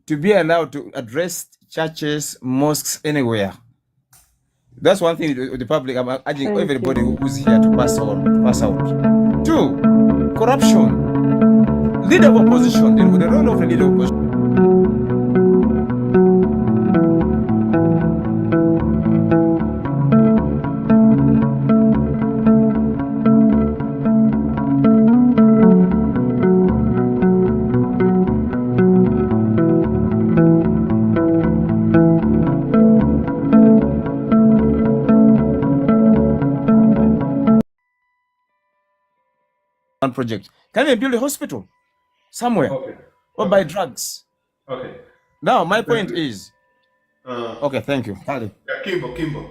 to be allowed to address churches, mosques, anywhere. That's one thing with the public. I'm urging everybody who's here to pass out. 2, corruption. Leader of opposition. The role of a leader of opposition. Project. Can we build a hospital somewhere? Or buy drugs? Now my point is okay, thank you. Kimbo.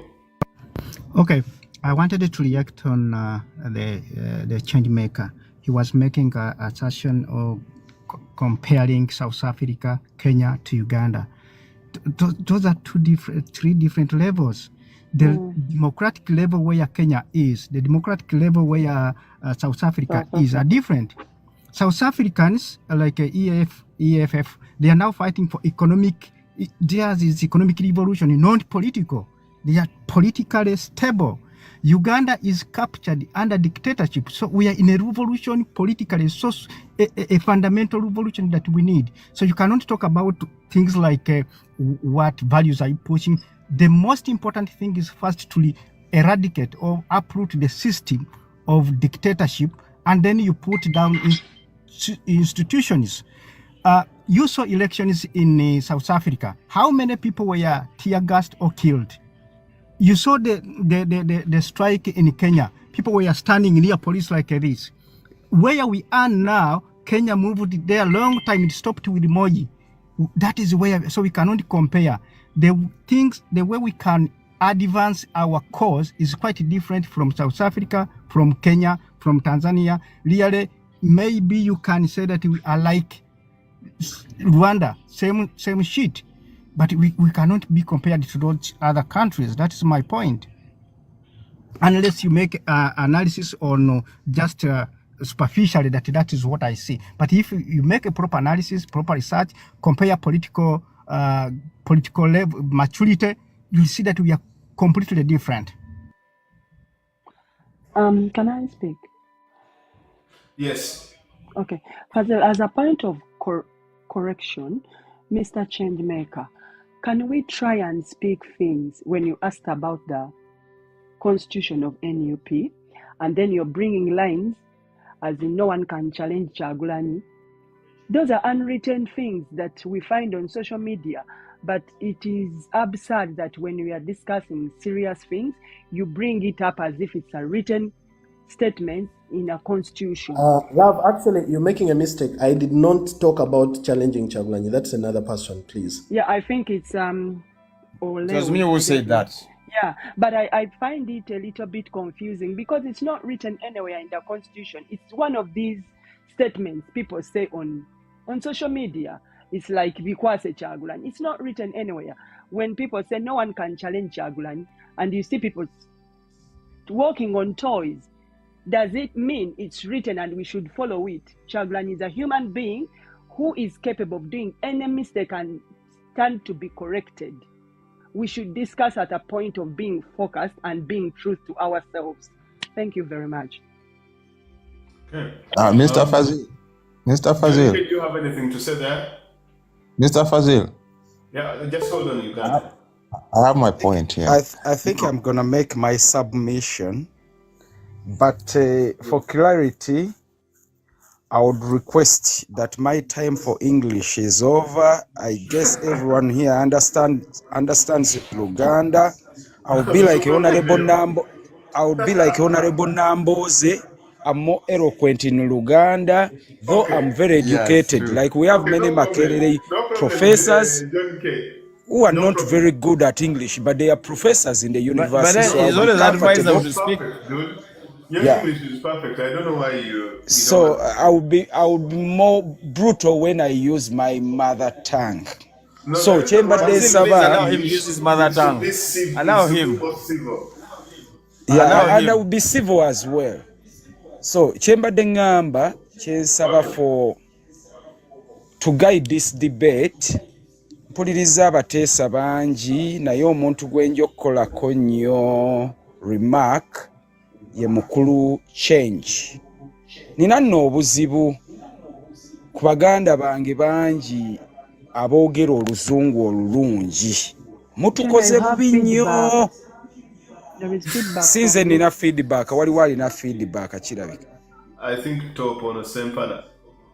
Okay, I wanted to react on the change maker. He was making a assertion of comparing South Africa, Kenya to Uganda. Those are three different levels. The democratic level where Kenya is, the democratic level where South Africa is, are different. South Africans, like EFF, they are now fighting for economic, theirs is economic revolution, not political. They are politically stable. Uganda is captured under dictatorship. So we are in a revolution politically, so a fundamental revolution that we need. So you cannot talk about things like what values are you pushing. The most important thing is first to eradicate or uproot the system of dictatorship, and then you put down institutions. You saw elections in South Africa. How many people were tear gassed or killed? You saw the strike in Kenya. People were standing near police like this. Where we are now, Kenya moved there a long time. It stopped with Moi. That is where, so we cannot compare. The way we can advance our cause is quite different from South Africa, from Kenya, from Tanzania. Really, maybe you can say that we are like Rwanda, same shit. But we cannot be compared to those other countries. That is my point. Unless you make analysis on just superficially, that is what I see. But if you make a proper analysis, proper research, compare political level maturity, you see that we are completely different. Can I speak? Yes. Okay. As a point of correction, Mr. Changemaker, can we try and speak things when you asked about the constitution of NUP, and then you're bringing lines as in no one can challenge Kyagulanyi? Those are unwritten things that we find on social media, but it is absurd that when we are discussing serious things, you bring it up as if it's a written statement in a constitution. Love, actually, you're making a mistake. I did not talk about challenging Kyagulanyi. That's another person, please. Yeah, I think it's It was me who said that. Yeah, but I find it a little bit confusing because it's not written anywhere in the constitution. It's one of these statements people say on social media. It's like Bikwase Kyagulanyi. It's not written anywhere. When people say no one can challenge Kyagulanyi, and you see people walking on toys, does it mean it's written and we should follow it? Kyagulanyi is a human being who is capable of doing any mistake and stand to be corrected. We should discuss at a point of being focused and being true to ourselves. Thank you very much. Okay. Mr. Fazil. Mr. Fazil. Do you have anything to say there? Mr. Fazil. Yeah, just hold on, Uganda. I have my point here. I think I'm going to make my submission, but for clarity, I would request that my time for English is over. I guess everyone here understands Luganda. I would be like Honorable Namboze. I'm more eloquent in Luganda, though I'm very educated. Like we have many Makerere professors who are not very good at English, but they are professors in the university. But then it's always advisable to speak. Your English is perfect. I don't know why you so I would be more brutal when I use my mother tongue. No, so Chamber de allow him Sava. use his mother tongue. Allow him. Yeah, and I will be civil as well. So Chamber de Ngamba, Sava for to guide this debate mpuliriza abateesa bangi naye omuntu gwe nja okukolako nnyo remark ye mukulu Change. Nina nno obuzibu ku baganda bange bangi aboogera oluzungu olulungi. Mutukoze bubi nnyo. Sinze nina feedback, waliwo alina feedback kirabika. I think top on the same panel.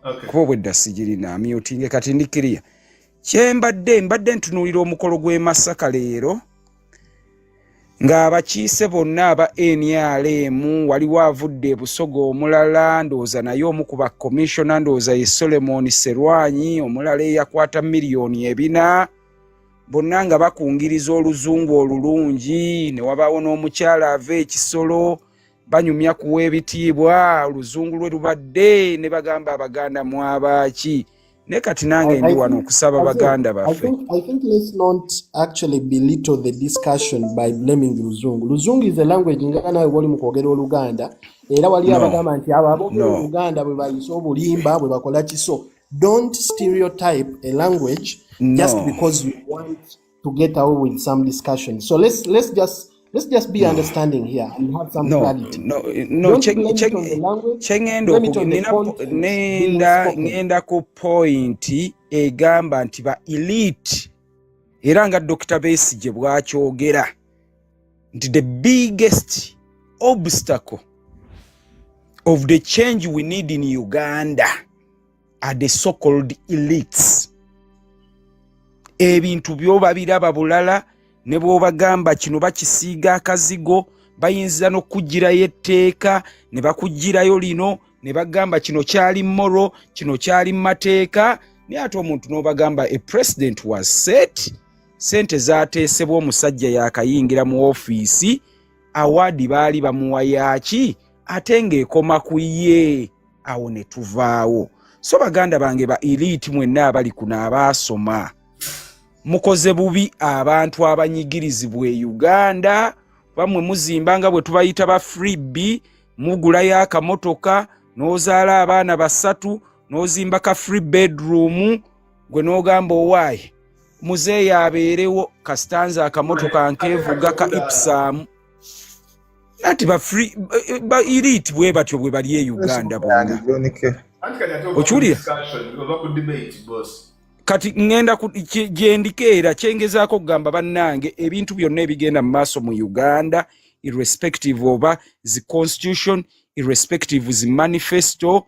Okay. Kuba bwedda sigirina mutinge kati ndikiriya. Mbadde ntunuulira omukolo gw'e Masaka leero ng'abakiise bonna aba NRM waliwo avudde Busoga omulala ndowooza naye omu ku bakomishona ndowooza ye Solomon Serwanyi omulala eyakwata miliyoni 4 bonna nga bakungiriza oluzungu olulungi ne wabaawo n'omukyala ava ekisolo banyumya kuwa ebitiibwa oluzungu lwe lubadde ne bagamba abaganda mwabaaki ne kati nange ndi wano okusaba baganda baffe. I think let's not actually belittle the discussion by blaming Luzungu. Luzungu is a language nga nawe wali mu kwogera Oluganda era wali abagamba nti abo aboogera Oluganda bwe bayisa obulimba bwe bakola kiso. Don't stereotype a language just because you want to get away with some discussion. So let's just be understanding here and have some clarity. Ngenda ku point egamba nti ba elite era nga Dr. Besigye bwakyogera nti the biggest obstacle of the change we need in Uganda are the so-called elites. Ebintu byoba biraba bulala ne bw'obagamba kino bakisiiga akazigo bayinza n'okugirayo etteeka ne bakugirayo lino ne bagamba kino kyali moro kino kyali mateeka naye ate omuntu n'obagamba a president was set sente zaateesebwa omusajja yakayingira mu ofiisi awaadi baali bamuwa yaaki ate ng'ekoma ku ye awo ne tuvaawo. So baganda bange ba elite mwenna abali kuno abaasoma mukoze bubi abantu abanyigirizibwa e Uganda bamwe muzimba nga bwe tubayita ba freebie mugulayo akamotoka n'ozaala abaana 3 n'ozimba ka free bedroom gwe n'ogamba owaaye muzeeyi abeerewo kasitanza akamotoka nkeevuga ka Ipsam ati ba elite bwe batyo bwe bali e Uganda bonna. Okiwulira kati ngenda gyendikeera kyengezaako kugamba bannange ebintu byonna ebigenda mu maaso mu Uganda irrespective oba zi constitution irrespective zi manifesto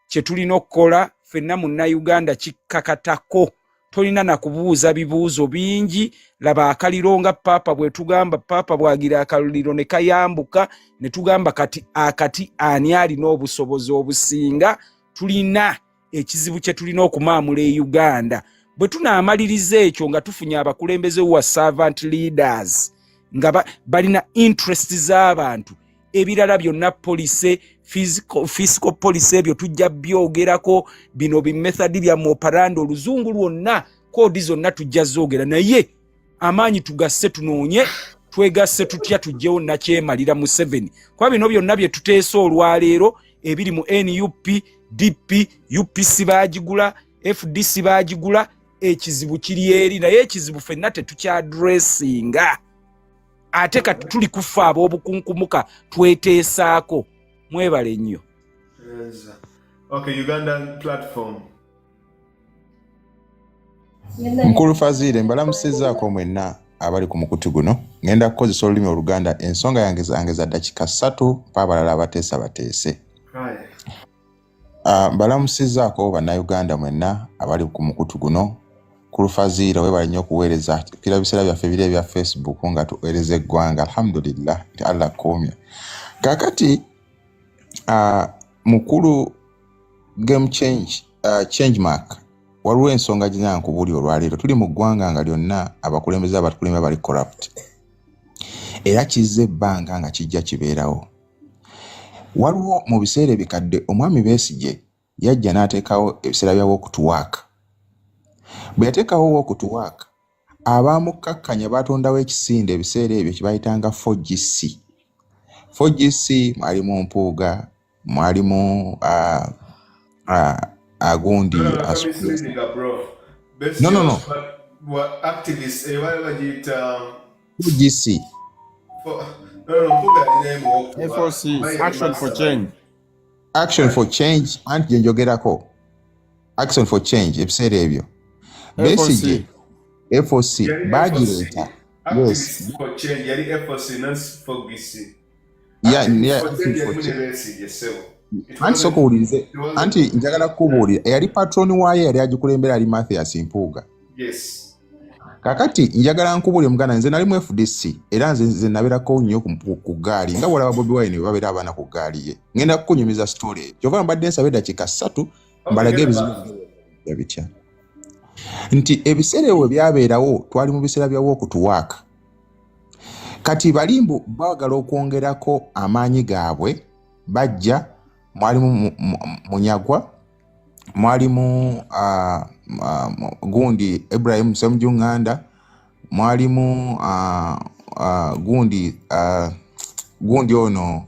kye tulina okukola ffenna munna Uganda kikkakatako tolina na kubuuza bibuuzo bingi. Laba akaliro nga papa bwe tugamba papa bwagira akaliro ne kayambuka ne tugamba kati akati ani alina obusobozi obusinga. Tulina ekizibu kye tulina okumaamula e Uganda bwe tunaamaliriza ekyo nga tufunye abakulembeze wa servant leaders nga balina interest z'abantu ebirala byonna police physical police ebyo tujja byogerako bino bimethodi bya operandi oluzungu lwonna kodi zonna tujja zoogera naye amaanyi tugasse tunoonye twegasse tutya tujjewo nakyemalira mu 7 kwa bino byonna bye tuteesa olwaleero ebiri mu NUP DP UPC bagigula FDC bagigula ekizibu kiri eri naye ekizibu ffenna tetukyaddressinga ate kati tuli kufa ab'obukunkumuka tweteesaako. Mwebale nnyo. Okay, Ugandan platform. Mukulu Fazile mbalamusizaako mwenna abali ku mukutu guno ngenda kukozesa olulimi Oluganda ensonga yange za dakika 3 pa abalala abateese. Mbalamusizaako bannayuganda mwenna abali ku mukutu guno. Mukulu Fazile webale nnyo okuweereza kira biseera byaffe biri ebya Facebook nga tuweereza eggwanga alhamdulillah nti Allah komya. Kakati mukulu game change mark waliwo ensonga gina nkubuli olwaleero tuli mu ggwanga nga lyonna abakulembeze abatukulembera bali corrupt era kizze ebbanga nga kijja kibeerawo. Waliwo mu biseera ebikadde omwami Besigye yajja n'ateekawo ebiseera bya walk to work. Bwe yateekawo walk to work abaamukakkanya batondawo ekisinde ebiseera ebyo kye bayitanga 4GC. 4GC mwalimu Mpuuga mwalimu agundi No. what activists, whatever did UGC. FOC, Action for Change. Action for Change, anti gyenjogerako. Action for Change, ebiseera ebyo. Besigye, FOC, bagireeta. Yes. For change, yali FOC, not for BC. Yeah, anti soko ulize. Anti njagala kubuulira. Eyali patroni waayo yali agikulembera ali Mathias Mpuuga. Yes. Kakati njagala nkubuulire muganda nze nali mu FDC era nze nabeerako nnyo ku gaali nga walaba Bobi Wine babeera abaana ku gaali ye. Ngenda kukunyumiza story. Kyova mbadde nsaba eddakiika 3 mbalage ebizibu bitya. Nti ebiseera ebyo byabeerawo twali mu biseera bya walk to work. Kati balimbu baagala okwongerako amaanyi gaabwe bajja mwalimu Munyagwa mwalimu gundi Ibrahim Semjunganda mwalimu gundi ono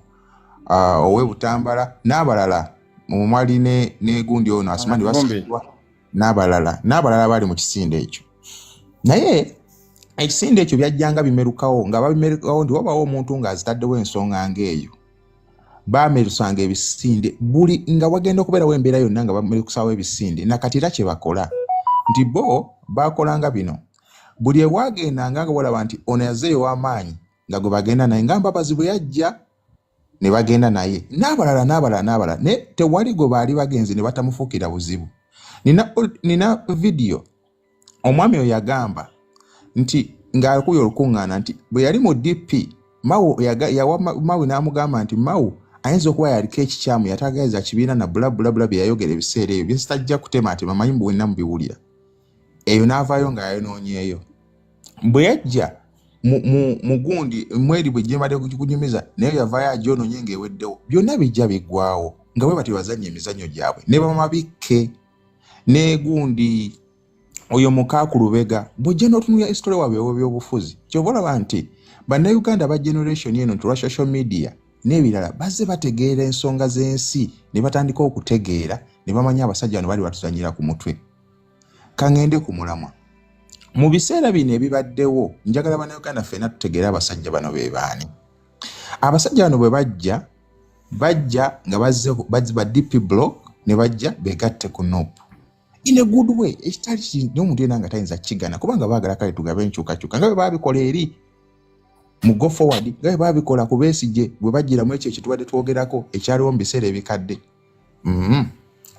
owebutambala n'abalala mwali ne gundi ono Asmani Basikwa n'abalala bali mu kisinde ekyo. Naye ekisinde ekyo byajjanga bimerukawo nga babimerukawo ndi wabawo omuntu ng'azitaddewo ensonga ng'eyo. Bamerusanga ebisinde buli nga wagenda okubeerawo embeera yonna nga bamerukusawo ebisinde nakatira kye bakola nti bo bakolanga bino buli ewagendanga nga walaba nti ono yazeeyo w'amaanyi nga gwe bagenda naye nga Mbabazi bwe yajja ne bagenda naye n'abalala ne tewali gwe baali bagenzi ne batamufuukira buzibu. Nina video omwami oyo yagamba nti ng'akuye olukuŋŋaana nti bwe yali mu DP yawa Mawu n'amugamba nti Mawu ayinza okuba yaliko ekikyamu yatagaliza kibiina na bula bye yayogera ebiseera ebyo byezitajja kutematema manyi mbu wenna mubiwulira. Eyo n'avaayo nga yayonoonyeeyo. Bwe yajja mu gundi mweri bwe gyembadde kunyumiza naye yavaayo agyonoonye ng'eweddewo byonna bijja biggwawo nga bwe bati bazannya emizannyo gyabwe ne bamabikke ne gundi oyo Mukaaku Lubega bw'ojja n'otunulya histori waabwe by'obufuzi ky'oba olaba nti bannayuganda ba generation eno tulwa social media n'ebirala bazze bategeera ensonga z'ensi ne batandika okutegeera ne bamanya abasajja bano bali batuzanyira ku mutwe. Kangende ku mulamwa mu biseera bino ebibaddewo njagala bannayuganda ffenna tutegeera abasajja bano be baani. Abasajja bano bwe bajja nga bazze ba DP block ne bajja begatte ku NOP in a good way. Ekitali kino omuntu yenna nga tayinza kigana kubanga baagala kale tugabe enkyukakyuka nga bwe baabikola eri mu go forward nga bwe baabikola ku Besigye bwe bajjiramu ekyo ekitubadde twogerako ekyaliwo mu biseera ebikadde.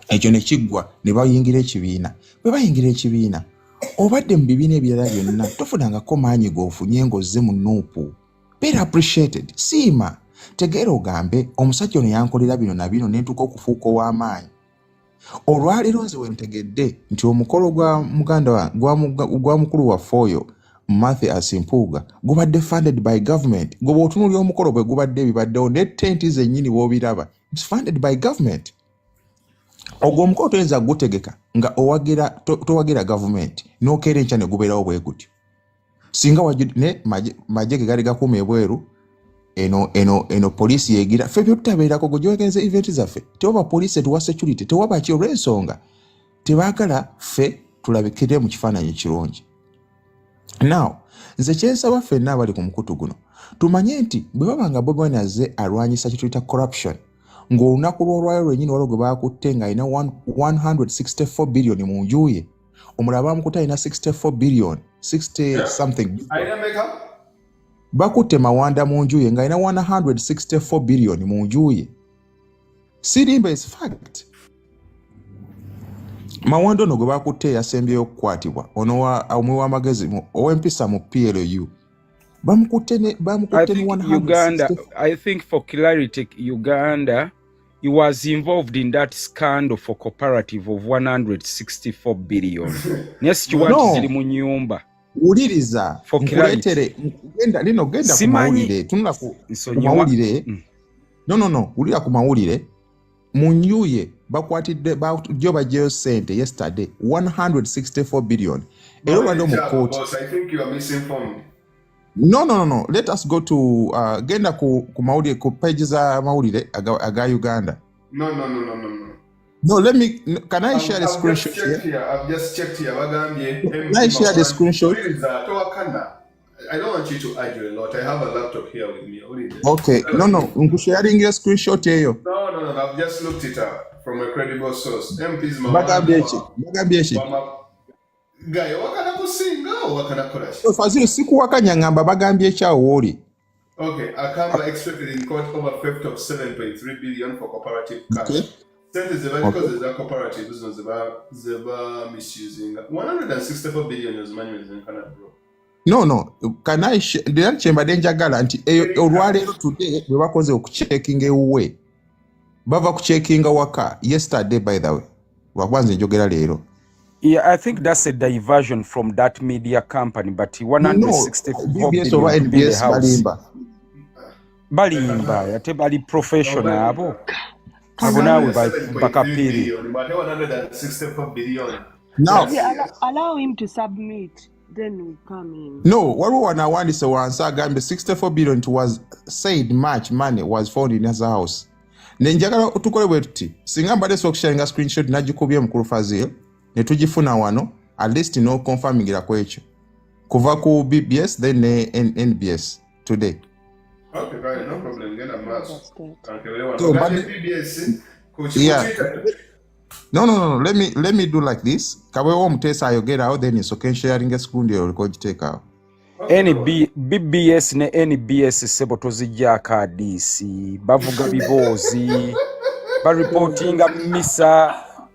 Ekyo ne kiggwa ne bayingira ekibiina. Bwe bayingira ekibiina obadde mu bibiina ebirala byonna tofunangako maanyi g'ofunye ng'ozze mu NUP. Beera appreciated. Siima tegeera ogambe omusajja ono yankolera bino na bino ne ntuuka okufuuka ow'amaanyi. Olwaleero nze wentegedde nti omukolo gwa muganda gwa mukulu waffe oyo Mathias Mpuuga gubadde funded by government. Gwe bw'otunuulira omukolo bwe gubadde bibaddewo ne tenti zennyini bw'obiraba. It's funded by government. Ogwo omukolo toyinza gutegeka nga towagira government n'okeera enkya ne gubeerawo bwe gutyo. Singa ne magye ge gali gakuuma ebweru eno poliisi yeegira ffe byo tutabeerako gwe gyogenze event zaffe tewaba poliisi tuwa security tewaba ki olw'ensonga tebaagala ffe tulabikire mu kifaananyi ekirungi. Now nze kyensaba ffenna abali ku mukutu guno tumanye nti bwe baba nga Bobi Wine azze alwanyisa kituyita corruption ng'olunaku lw'olwayo lwennyini waliwo gwe baakutte ng'alina 164 billion mu nju ye omulala baamukutte alina 64 billion 60 something bakutte Mawanda mu nju ye ng'alina 164 billion mu nju ye. Sirimba is fact. Mawanda ono gwe bakutte yasembyeyo okukwatibwa ono omwe w'amagezi ow'empisa mu PLU bamukutte ne 160. I think for clarity, Uganda, he was involved in that scandal for cooperative of 164 billion. Yes, kiwanti ziri mu nyumba. Uliriza nkuleetere genda ku mawulire tunula ku mawulire no ulira ku mawulire mu nju ye bakwatidde jo bajjeyo sente yesterday 164 billion. Ero bano mu court. I think you are misinformed. No. Let us go to genda ku mawulire ku page za mawulire aga Uganda. No. No, let me. Can I share the I've just screenshot checked here? here. I've just checked here. Can I share the screenshot? I don't want you to argue a lot. I have a laptop here with me. What is it? Okay. No. Sharing your screenshot here. No. I've just looked it up from a credible source. MP's Bagambyechi. Guy, wakana kusinga wakana korashi. So Fazil sikuwakanya ngamba bagambyechi awo woli. Okay, Akamba expected in court over theft of 7.3 billion for cooperative cash. Okay. Because there's a cooperative business they're misusing 164 billion is manual in Canada, bro. No. Can I share chemba denjagala nti olwaleero today bwe bakoze okuchecking ewuwe. Bava kucheckinga waka yesterday by the way. Wakwanze njogera leero. Yeah, I think that's a diversion from that media company, but 164 BBS billion over in the NBS house. Balimba. Yate bali professional abo. Abo nawe bakapiri. 164 billion. Now, allow him to submit, then we come in. No, what we want to say once again, 64 billion it was said much money was found in his house. Nenjagala tukole bwetuti. Singa mbade sokusharinga screenshot najikubye mukuru Fazil. Netujifuna wano at least no confirming kwekyo kuva ku BBS then NBS today. Okay, right, no problem. Get a match. No. Let me do like this. Kawe wo mutesa ayogera awo then so can sharing a screen ndio record take out. BBS ne NBS sebo tozijja akadisi bavuga bibozi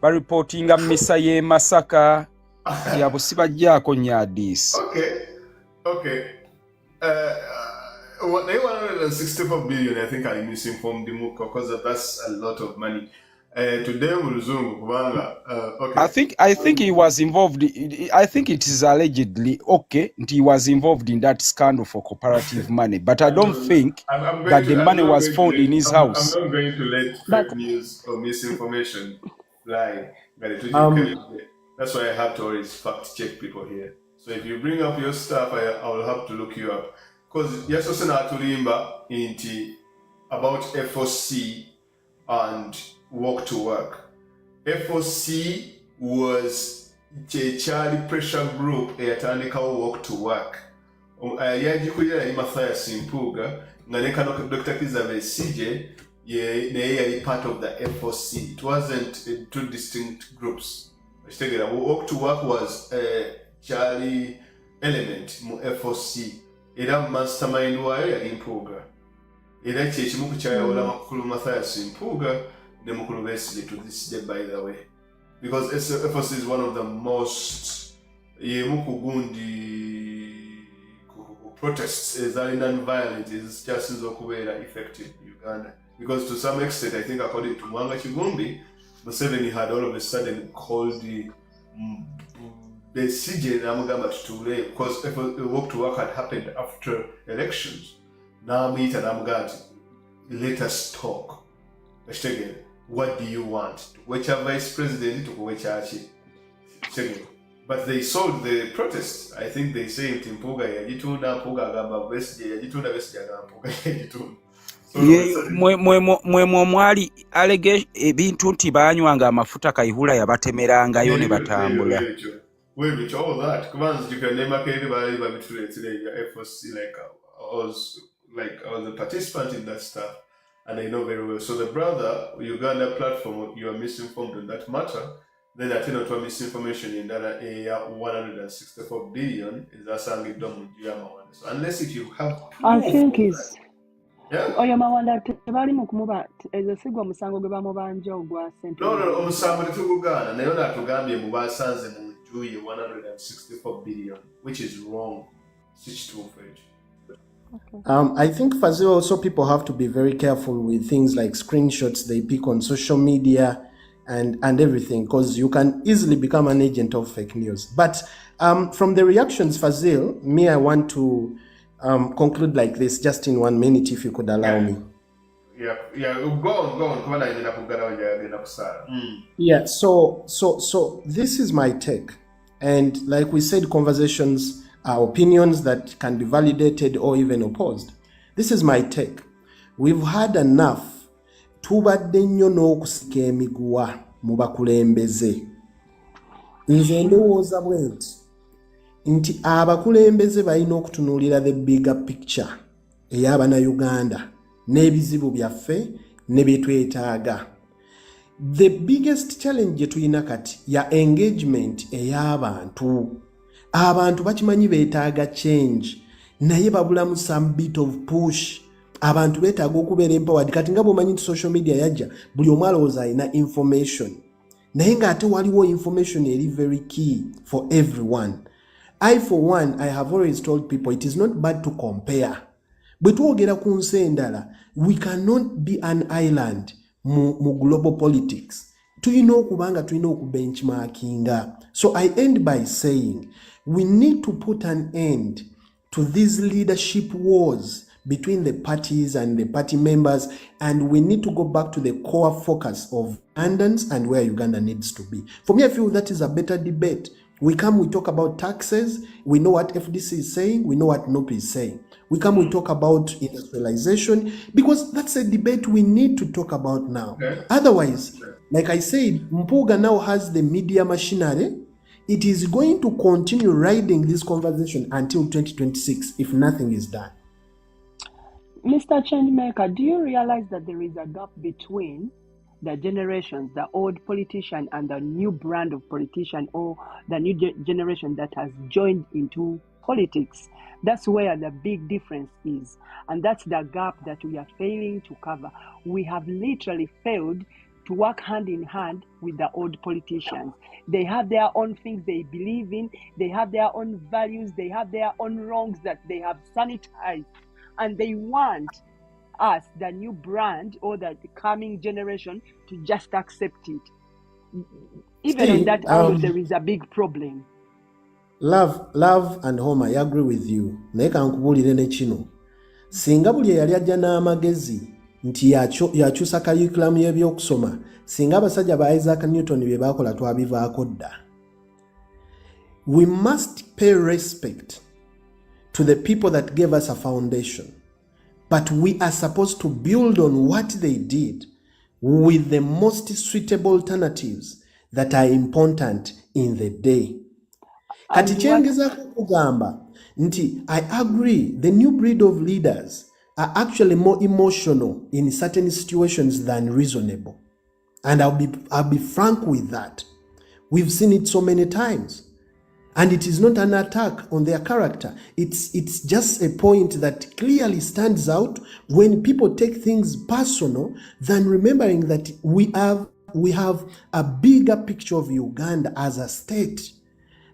baripotinga misa ye Masaka yabo sibajjako nyadisi. Okay. What they 164 billion, I think I misinformed him because that's a lot of money. Today okay. I think he was involved. I think it is allegedly he was involved in that scandal for cooperative money, but I don't think that the money was found in his house. I'm not going to let fake news or misinformation lie. That's why I have to always fact check people here. So if you bring up your stuff, I will have to look you up. Because yes, also not to remember about FOC and walk to work. FOC was a child pressure group eyatandika walk to work. Yajikulira yali Matthias Mpuuga nga ne kano Dr. Kizabe CJ naye yali part of the FOC. It wasn't two distinct groups. Walk to work was a child element mu FOC. Era mastermind waayo yali Mpuuga. Era kyekimu ku kyayawola Mukulu Matthias Mpuuga ne Mukulu Besigye to this day, by the way. Because FOC is one of the most protests that are non-violent is just effective in Uganda. Because to some extent, I think according to Mwanga Kigumbi, Museveni had all of a sudden called the CJ Namugamba to because walk to work had happened after elections. Now meet and Namugati, let us talk. What do you want? Which are vice president to which are but they sold the protests. I think they say in Mpuuga yajitunda Mpuuga agamba Besigye yajitunda Besigye agamba Mpuuga yajitunda. Mwe mwali alege ebintu nti banywanga amafuta kayihula yabatemerangayo ne batambula. Wait, all that. Kubanza you can never carry by FOC I was a participant in that stuff and I know very well. So the brother Uganda platform, you are misinformed on that matter. Then I tell you to misinformation in that area 164 billion is that sang done so unless if you have I think is yeah. Mawanda tebali mukumuba ezesigwa musango gwe bamubanja ogwa sente. No, omusango tetugugana naye natugambye mu basanze mu njuyi 164 billion, which is wrong. I think Fazil also people have to be very careful with things like screenshots they pick on social media and everything, because you can easily become an agent of fake news. But from the reactions, Fazil, I want to conclude like this, just in 1 minute, if you could allow me. Yeah, go on. Yeah, so this is my take. And like we said, conversations are opinions that can be validated or even opposed. This is my take. We've had enough. Tubadde nnyo n'okusika emiguwa mu bakulembeze. Nze ndowooza bwe nti abakulembeze balina okutunuulira the bigger picture ey'Abannayuganda n'ebizibu byaffe ne bye twetaaga. The biggest challenge gye tulina kati ya engagement ey'abantu. Abantu bakimanyi beetaaga change naye babulamu some bit of push. Abantu beetaaga okubeera empowered. Kati nga bw'omanyi nti social media yajja buli omu alowooza alina information naye ng'ate waliwo information eri very key for everyone. I for one, I have always told people it is not bad to compare. Bwe twogera ku nsi endala, we cannot be an island mu global politics. Tulina okubanga tulina okubenchmarkinga. So I end by saying we need to put an end to these leadership wars between the parties and the party members, and we need to go back to the core focus of Ugandans and where Uganda needs to be. For me, I feel that is a better debate. We talk about taxes, we know what FDC is saying, we know what NOP is saying. We talk about industrialization, because that's a debate we need to talk about now. Okay. Otherwise, like I said, Mpuuga now has the media machinery. It is going to continue riding this conversation until 2026 if nothing is done. Mr. Changemaker, do you realize that there is a gap between the generations, the old politician and the new brand of politician, or the new generation that has joined into politics? That's where the big difference is. And that's the gap that we are failing to cover. We have literally failed to work hand in hand with the old politicians. They have their own things they believe in. They have their own values. They have their own wrongs that they have sanitized. And they want us, the new brand or the coming generation, to just accept it. Even on that angle, there is a big problem. Love and home, I agree with you. Naye kankubulire ne kino. Singa buli eyali ajja n'amagezi nti yakyusa curriculum y'ebyokusoma, singa abasajja ba Isaac Newton bye baakola twabivaako dda. We must pay respect to the people that gave us a foundation. But we are supposed to build on what they did with the most suitable alternatives that are important in the day. Kati kyengezako kugamba nti I agree the new breed of leaders are actually more emotional in certain situations than reasonable. And I'll be frank with that. We've seen it so many times. And it is not an attack on their character. It's just a point that clearly stands out when people take things personal than remembering that we have a bigger picture of Uganda as a state.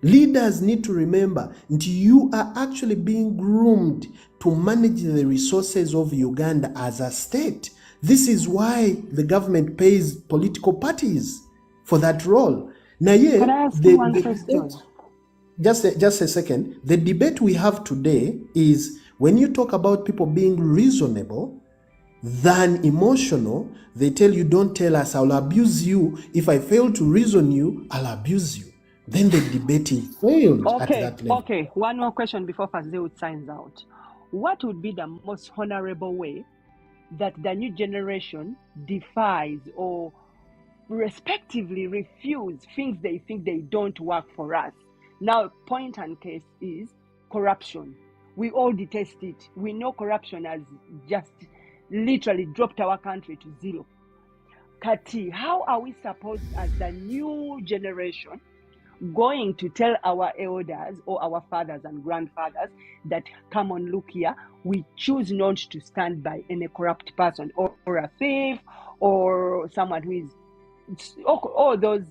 Leaders need to remember that you are actually being groomed to manage the resources of Uganda as a state. This is why the government pays political parties for that role. Now, Can I ask you one question? Just a second. The debate we have today is when you talk about people being reasonable than emotional, they tell you, don't tell us, I'll abuse you. If I fail to reason you, I'll abuse you. Then the debate is failed at that level. Okay, one more question before Fazil signs out. What would be the most honorable way that the new generation defies or respectively refuse things they think they don't work for us? Now, point and case is corruption. We all detest it. We know corruption has just literally dropped our country to zero. Kati, how are we supposed, as the new generation, going to tell our elders or our fathers and grandfathers that, come on, look here, we choose not to stand by any corrupt person or a thief or someone who is all those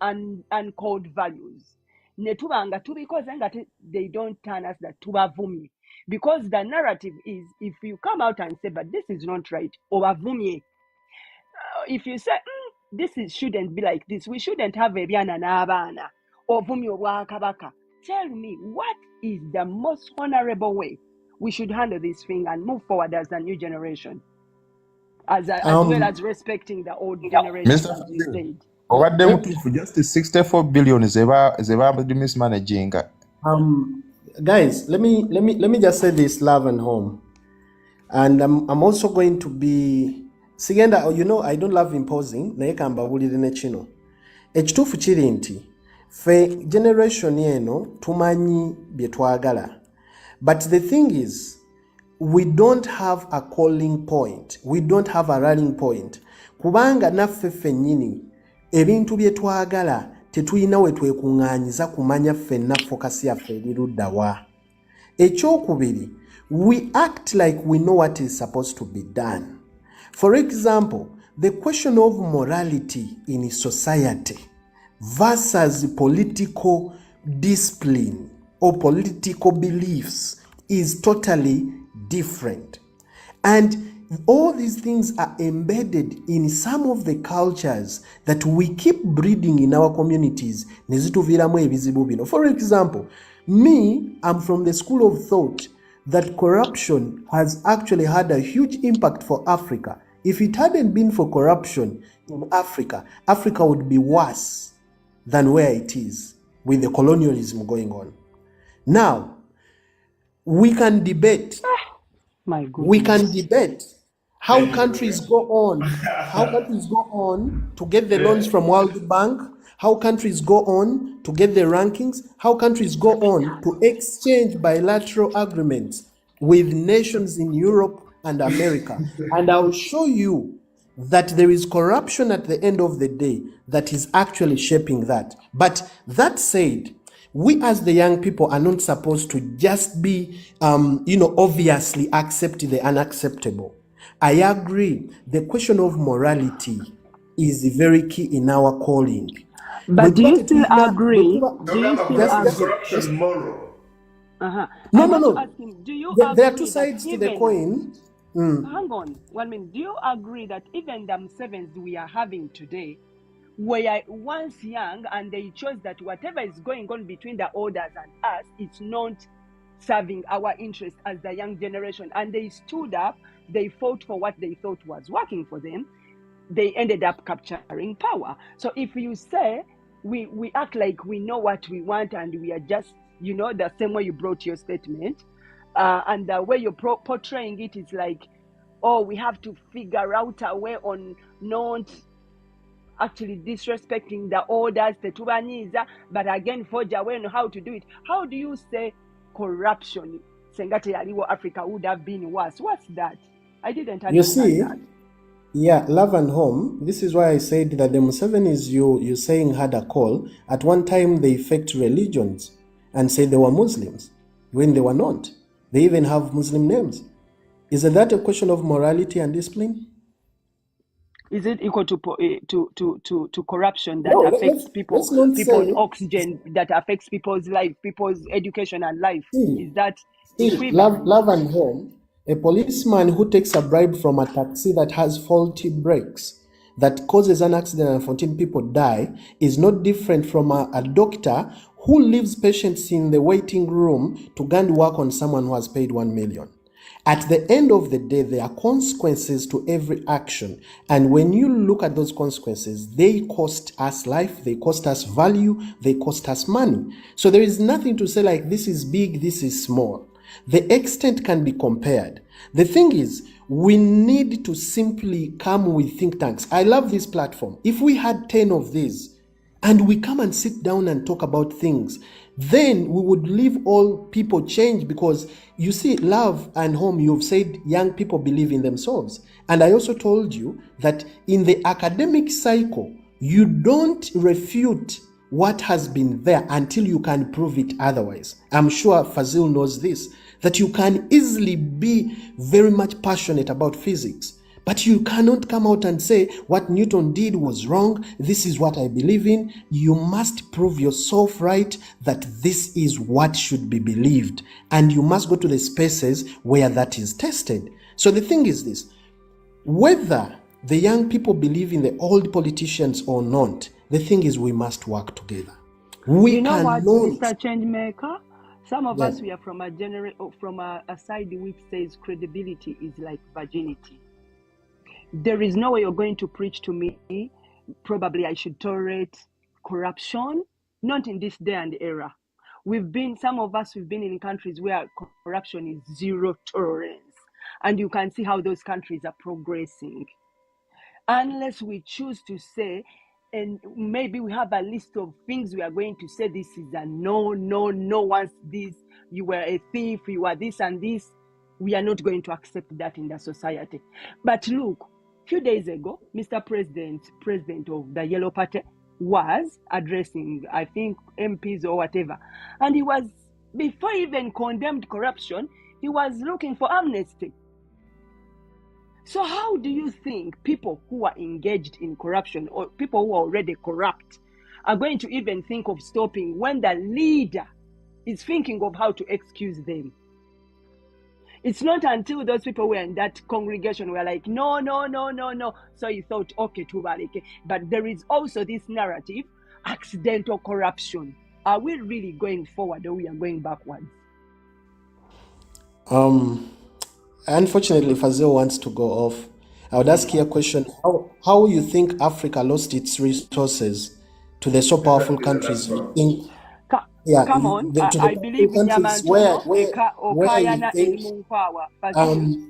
uncalled values? Netubanga tubikoze nga they don't turn us that tubavumye, because the narrative is, if you come out and say, but this is not right, obavumye. If you say this shouldn't be like this, we shouldn't have ebyana n'abaana ovumye obwakabaka, tell me what is the most honorable way we should handle this thing and move forward as a new generation, as well as respecting the old generation, as you said. Obadde mutuufu, just 64 billion zeba mismanaging. Guys, let me just say this, love and home, and I'm also going to be sigenda. You know, I don't love imposing. Naye kambabulire ne kino. ekituufu kiri nti ffe generation eno tumanyi bye twagala, but the thing is we don't have a calling point, we don't have a rallying point, kubanga naffe ffennyini ebintu bye twagala tetulina we twekuŋŋaanyiza kumanya ffenna fokasi yaffe eri ludda wa. Ekyokubiri, we act like we know what is supposed to be done. For example, the question of morality in society versus political discipline or political beliefs is totally different. And all these things are embedded in some of the cultures that we keep breeding in our communities. For example, me, I'm from the school of thought that corruption has actually had a huge impact for Africa. If it hadn't been for corruption in Africa, Africa would be worse than where it is with the colonialism going on. Now, we can debate. My goodness. We can debate how countries go on, to get the loans from World Bank, how countries go on to get the rankings, how countries go on to exchange bilateral agreements with nations in Europe and America. And I'll show you that there is corruption at the end of the day that is actually shaping that. But that said, we as the young people are not supposed to just be, obviously accept the unacceptable. I agree. The question of morality is very key in our calling. But do you still agree? Corruption is moral. No. Asking, do you agree there are two sides to the coin. Hang on 1 minute. Do you agree that even the sevens we are having today were once young and they chose that whatever is going on between the elders and us, it's not serving our interest as the young generation, and they stood up, they fought for what they thought was working for them, they ended up capturing power. So if you say we act like we know what we want and we are just, the same way you brought your statement, and the way you're portraying it is like, oh, we have to figure out a way on not actually disrespecting the orders, but again, forge a way on how to do it. How do you say corruption, Sengate Aliwo Africa, would have been worse? What's that? I didn't understand that. Yeah, love and home. This is why I said that the Musevenis you're saying had a call. At one time, they faked religions and said they were Muslims when they were not. They even have Muslim names. Isn't that a question of morality and discipline? Is it equal to corruption that affects people on oxygen, that affects people's life, people's education and life? Is that equivalent? Love and home. A policeman who takes a bribe from a taxi that has faulty brakes, that causes an accident and 14 people die, is not different from a doctor who leaves patients in the waiting room to go and work on someone who has paid 1 million. At the end of the day, there are consequences to every action. And when you look at those consequences, they cost us life, they cost us value, they cost us money. So there is nothing to say like this is big, this is small. The extent can be compared. The thing is, we need to simply come with think tanks. I love this platform. If we had 10 of these and we come and sit down and talk about things, then we would leave all people change, because you see, love and home, you've said young people believe in themselves. And I also told you that in the academic cycle, you don't refute what has been there until you can prove it otherwise. I'm sure Fazil knows this, that you can easily be very much passionate about physics, but you cannot come out and say what Newton did was wrong, this is what I believe in. You must prove yourself right that this is what should be believed, and you must go to the spaces where that is tested. So the thing is this, whether the young people believe in the old politicians or not, the thing is we must work together. You know what, Mr. Changemaker? Some of us, we are from a side which says credibility is like virginity. There is no way you're going to preach to me, probably I should tolerate corruption, not in this day and era. Some of us, we've been in countries where corruption is zero tolerance. And you can see how those countries are progressing. Unless we choose to say, and maybe we have a list of things we are going to say. This is a no. Once this, you were a thief, you are this and this. We are not going to accept that in the society. But look, a few days ago, Mr. President of the Yellow Party, was addressing, I think, MPs or whatever. And he was, before he even condemned corruption, he was looking for amnesty. So how do you think people who are engaged in corruption or people who are already corrupt are going to even think of stopping when the leader is thinking of how to excuse them? It's not until those people were in that congregation were like, no. So he thought, okay, tubaleke. But there is also this narrative, accidental corruption. Are we really going forward or we are going backwards? Unfortunately, Fazil wants to go off. I would ask you a question. How you think Africa lost its resources to the so powerful countries? You think, come on, I believe Nyamantono, Okayana Elimunkwawa.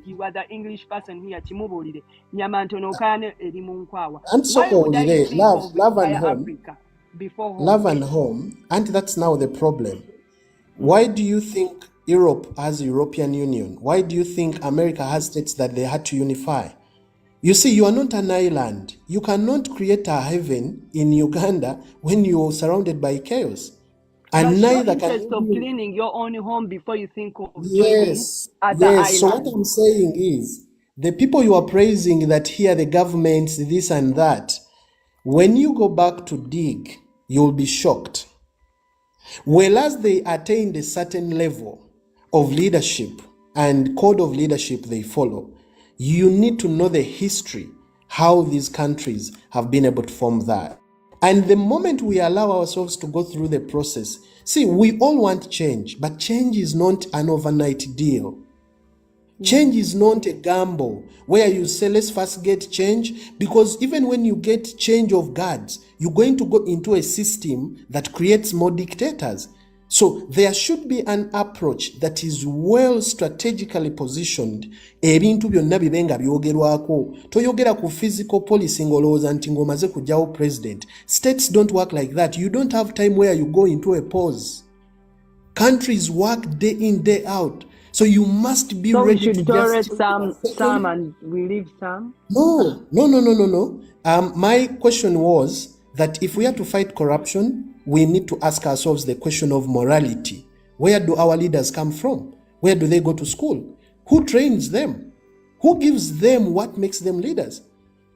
You are the English person here, Timubulide. Nyamantono Okayana Elimunkwawa. Why would I think of love and home, Africa before home? Love and home, and that's now the problem. Why do you think Europe has European Union? Why do you think America has states that they had to unify? You see, you are not an island. You cannot create a heaven in Uganda when you are surrounded by chaos. And neither can you of cleaning your own home before you think of yes. other islands. So what I'm saying is, the people you are praising that here the governments, this and that, when you go back to dig, you'll be shocked. Whereas they attained a certain level of leadership and code of leadership they follow, you need to know the history, how these countries have been able to form that. And the moment we allow ourselves to go through the process, see, we all want change, but change is not an overnight deal. Change is not a gamble where you say, let's first get change, because even when you get change of guards, you're going to go into a system that creates more dictators. So there should be an approach that is well strategically positioned. Ebintu byonna bibenga byogerwako. Toyogera ku physical policy ngolooza nti ngomaze kujjawo president. States don't work like that. You don't have time where you go into a pause. Countries work day in, day out. So you must be ready to So we should tolerate some and we leave some? No. My question was that if we are to fight corruption, we need to ask ourselves the question of morality. Where do our leaders come from? Where do they go to school? Who trains them? Who gives them what makes them leaders?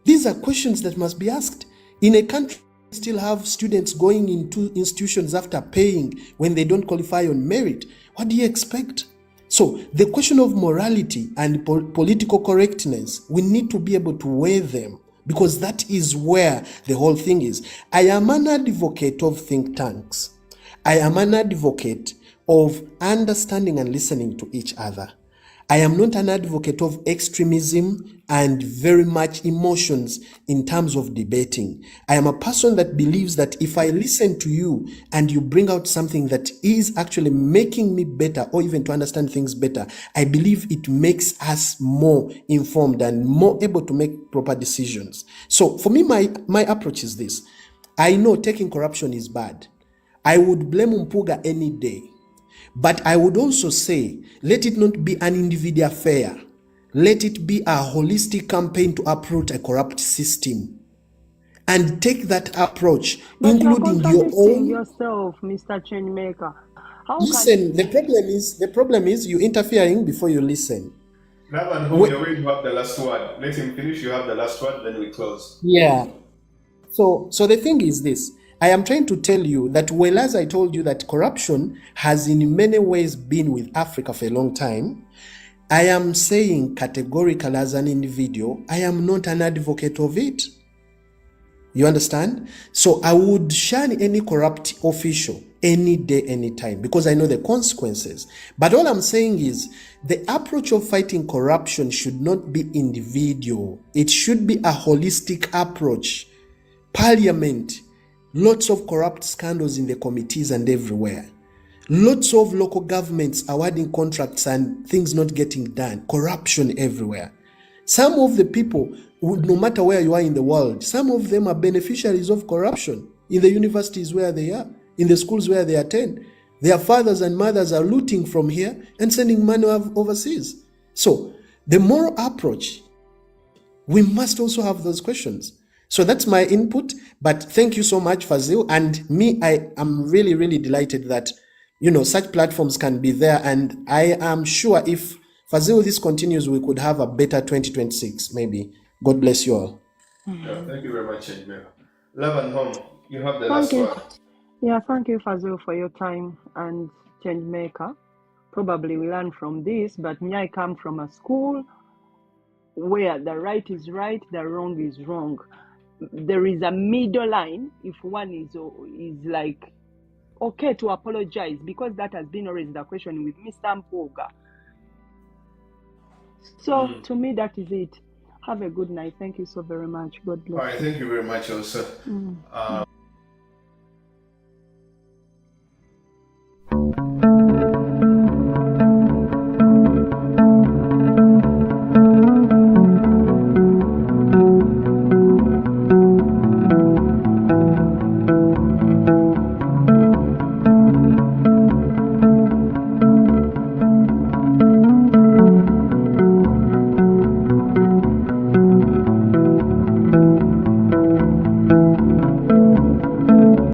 These are questions that must be asked. In a country, we still have students going into institutions after paying when they don't qualify on merit. What do you expect? So the question of morality and political correctness, we need to be able to weigh them, because that is where the whole thing is. I am an advocate of think tanks. I am an advocate of understanding and listening to each other. I am not an advocate of extremism and very much emotions in terms of debating. I am a person that believes that if I listen to you and you bring out something that is actually making me better or even to understand things better, I believe it makes us more informed and more able to make proper decisions. So for me, my approach is this. I know taking corruption is bad. I would blame Mpuuga any day. But I would also say, let it not be an individual affair. Let it be a holistic campaign to uproot a corrupt system. And take that approach, but including your own. Yourself, Mr. Chanemaker. Listen, the problem is you interfering before you listen. Ravan, you have the last word. Let him finish. You have the last word, then we close. Yeah. So the thing is this. I am trying to tell you that whereas I told you that corruption has in many ways been with Africa for a long time, I am saying categorically as an individual, I am not an advocate of it. You understand? So I would shun any corrupt official any day, any time, because I know the consequences. But all I'm saying is the approach of fighting corruption should not be individual. It should be a holistic approach. Parliament, lots of corrupt scandals in the committees and everywhere. Lots of local governments awarding contracts and things not getting done. Corruption everywhere. Some of the people, no matter where you are in the world, some of them are beneficiaries of corruption in the universities where they are, in the schools where they attend. Their fathers and mothers are looting from here and sending money overseas. So the moral approach, we must also have those questions. So that's my input. But thank you so much, Fazil. And me, I am really, really delighted that, such platforms can be there. And I am sure if, Fazil, this continues, we could have a better 2026, maybe. God bless you all. Yeah, thank you very much, Change. Love and Home, you have the last word. Yeah, thank you, Fazil, for your time and change maker. Probably we learn from this, but me, I come from a school where the right is right, the wrong is wrong. There is a middle line if one is like okay to apologize, because that has been always the question with Mr. Mpuuga. So to me, that is it. Have a good night. Thank you so very much. God bless. All right, thank you very much also.